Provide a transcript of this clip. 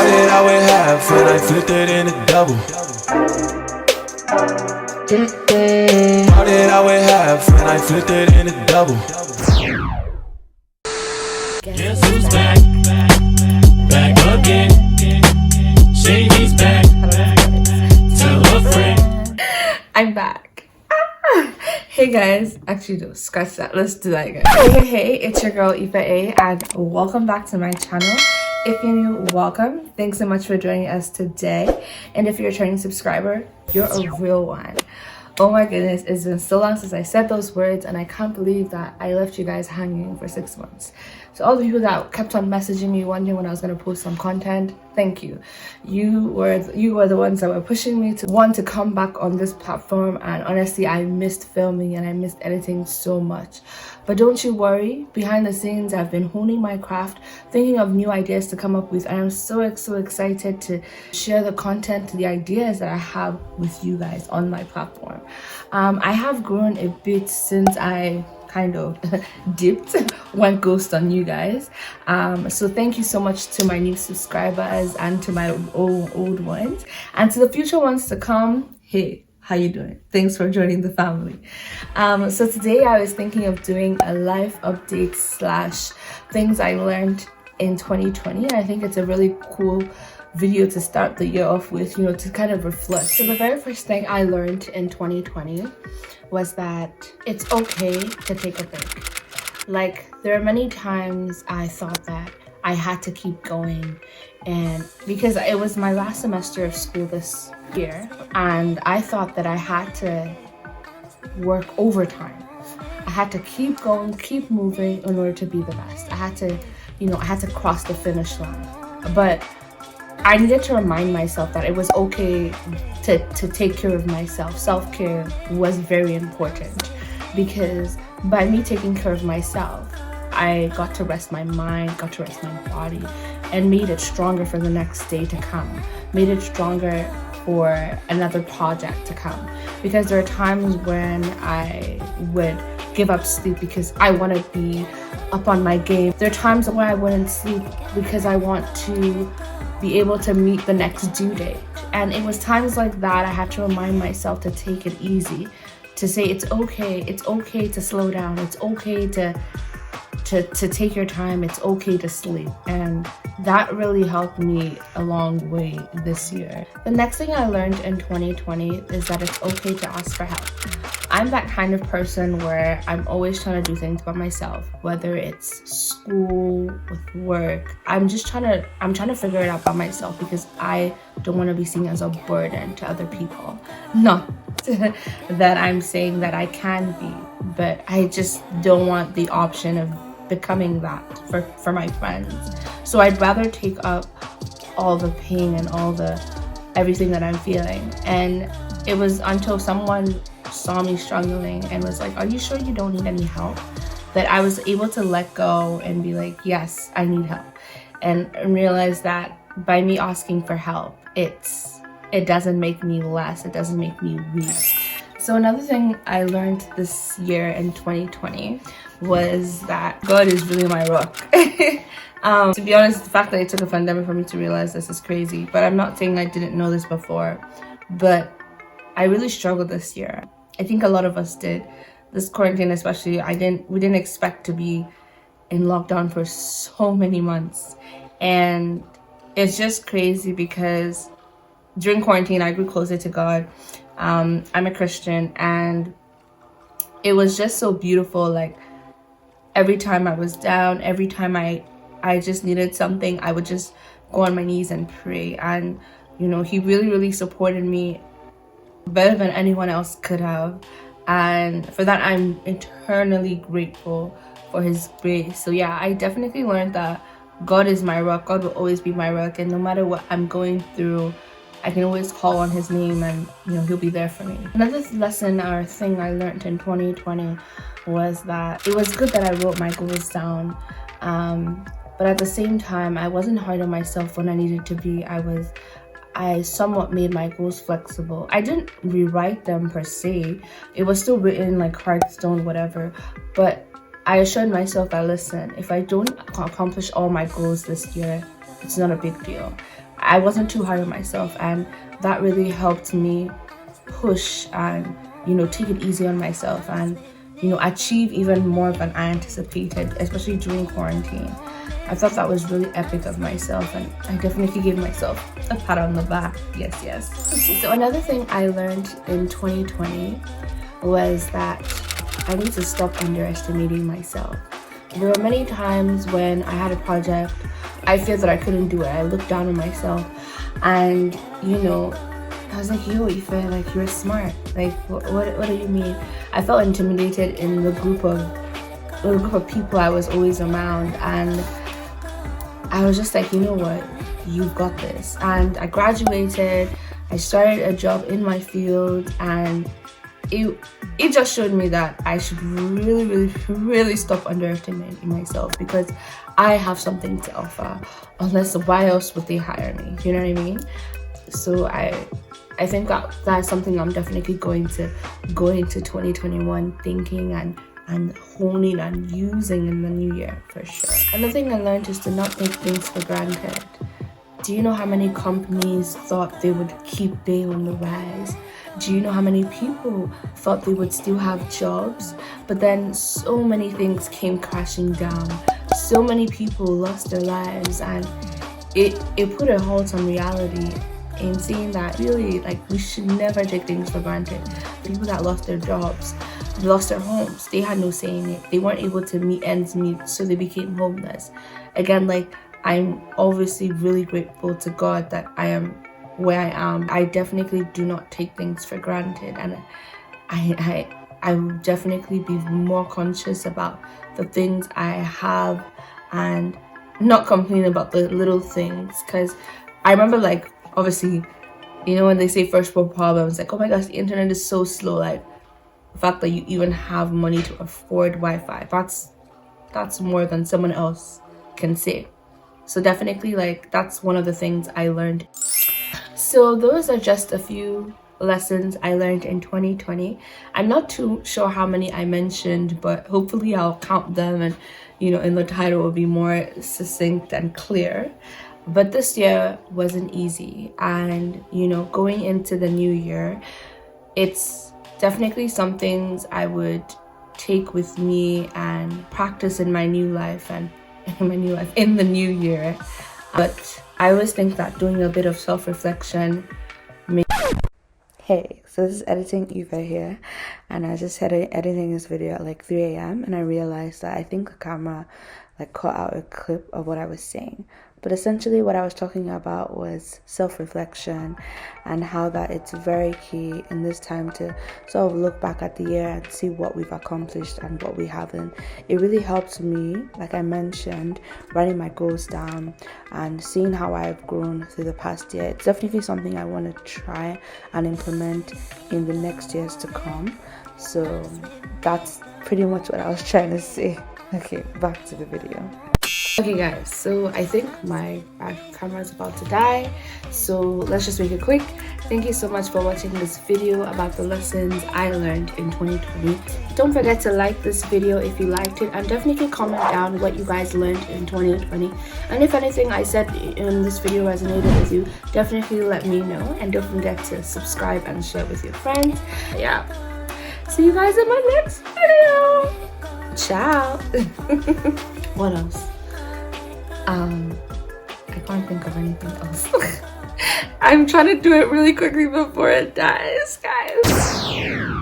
Started out with half and I flipped it into double. Started out with half and I flipped it into double. Guess who's back? Back again. Shady's back. Tell a friend. I'm back. Hey guys, actually no, scratch that. Let's do that again. Hey, it's your girl IFE and welcome back to my channel. If you're new, welcome. Thanks so much for joining us today. And if you're a returning subscriber, you're a real one. Oh my goodness, it's been so long since I said those words and I can't believe that I left you guys hanging for 6 months. So all the people that kept on messaging me wondering when I was going to post some content, thank you. You were the ones that were pushing me to want to come back on this platform, and honestly I missed filming and I missed editing so much. But don't you worry, behind the scenes I've been honing my craft, thinking of new ideas to come up with, and I'm so excited to share the content, the ideas that I have with you guys on my platform. I have grown a bit since I kind of went ghost on you guys, so thank you so much to my new subscribers and to my old ones, and to the future ones to come. Hey, how you doing? Thanks for joining the family. So today I was thinking of doing a life update / things I learned in 2020. I think it's a really cool video to start the year off with, to kind of reflect. So the very first thing I learned in 2020 was that it's okay to take a break. Like, there are many times I thought that I had to keep going, and because it was my last semester of school this year, and I thought that I had to work overtime. I had to keep going, keep moving in order to be the best. I had to cross the finish line. But I needed to remind myself that it was okay to take care of myself. Self-care was very important, because by me taking care of myself, I got to rest my mind, got to rest my body, and made it stronger for the next day to come. Made it stronger for another project to come. Because there are times when I would give up sleep because I want to be up on my game. There are times where I wouldn't sleep because I want to be able to meet the next due date. And it was times like that I had to remind myself to take it easy, to say it's okay to slow down, it's okay to take your time, it's okay to sleep. And that really helped me a long way this year. The next thing I learned in 2020 is that it's okay to ask for help. I'm that kind of person where I'm always trying to do things by myself, whether it's school, with work. I'm trying to figure it out by myself, because I don't want to be seen as a burden to other people. Not that I'm saying that I can be, but I just don't want the option of becoming that for my friends. So I'd rather take up all the pain and everything that I'm feeling. And it was until someone saw me struggling and was like, "Are you sure you don't need any help?" that I was able to let go and be like, yes, I need help. And realize that by me asking for help, it doesn't make me less, it doesn't make me weak. So another thing I learned this year in 2020 was that God is really my rock. To be honest, the fact that it took a pandemic for me to realize this is crazy, but I'm not saying I didn't know this before, but I really struggled this year. I think a lot of us did. This quarantine especially, we didn't expect to be in lockdown for so many months. And it's just crazy because during quarantine, I grew closer to God. I'm a Christian, and it was just so beautiful. Like, every time I was down, every time I just needed something, I would just go on my knees and pray. And, he really supported me better than anyone else could have. And for that, I'm eternally grateful for his grace. So yeah, I definitely learned that God is my rock. God will always be my rock. And no matter what I'm going through, I can always call on his name, and he'll be there for me. Another lesson or thing I learned in 2020 was that it was good that I wrote my goals down, but at the same time I wasn't hard on myself when I needed to be. I somewhat made my goals flexible. I didn't rewrite them per se. It was still written like hard stone, whatever, but I assured myself that, listen, if I don't accomplish all my goals this year, it's not a big deal. I wasn't too hard on myself, and that really helped me push and, you know, take it easy on myself and, you know, achieve even more than I anticipated, especially during quarantine. I thought that was really epic of myself, and I definitely gave myself a pat on the back. Yes, yes. So another thing I learned in 2020 was that I need to stop underestimating myself. There were many times when I had a project, I feared that I couldn't do it. I looked down on myself, and, you know, I was like, yo, Ife, like, you're smart. Like, what do you mean? I felt intimidated in the group of people I was always around, and I was just like, you know what, you've got this. And I graduated, I started a job in my field, and it just showed me that I should really stop underestimating myself, because I have something to offer. Unless, why else would they hire me? You know what I mean? So I think that that's something I'm definitely going to go into 2021 thinking and honing and using in the new year for sure. Another thing I learned is to not take things for granted. Do you know how many companies thought they would keep being on the rise? Do you know how many people thought they would still have jobs? But then so many things came crashing down. So many people lost their lives, and it put a halt on reality in seeing that really, like, we should never take things for granted. People that lost their jobs, lost their homes, they had no say in it. They weren't able to meet ends meet, so they became homeless. Again, like, I'm obviously really grateful to God that I am where I am. I definitely do not take things for granted, and I will definitely be more conscious about the things I have and not complain about the little things. Because I remember, like, obviously, you know, when they say first world problems, like, oh my gosh, the internet is so slow. Like, the fact that you even have money to afford Wi-Fi, that's more than someone else can say. So definitely, like, that's one of the things I learned. So those are just a few lessons I learned in 2020. I'm not too sure how many I mentioned, but hopefully I'll count them, and, you know, in the title will be more succinct and clear. But this year wasn't easy, and, you know, going into the new year, it's definitely some things I would take with me and practice in my new life and in the new year. But I always think that doing a bit of self-reflection. Hey, so this is editing Eva here, and I just had editing this video at like 3 a.m. and I realized that I think the camera like caught out a clip of what I was saying. But essentially what I was talking about was self-reflection, and how that it's very key in this time to sort of look back at the year and see what we've accomplished and what we haven't. It really helps me, like I mentioned, writing my goals down and seeing how I've grown through the past year. It's definitely something I want to try and implement in the next years to come. So that's pretty much what I was trying to say. Okay, back to the video. Okay guys, so I think my camera is about to die, so let's just make it quick. Thank you so much for watching this video about the lessons I learned in 2020. Don't forget to like this video if you liked it, and definitely comment down what you guys learned in 2020. And if anything I said in this video resonated with you, definitely let me know, and don't forget to subscribe and share with your friends. Yeah, see you guys in my next video. Ciao. What else? I can't think of anything else. I'm trying to do it really quickly before it dies, guys.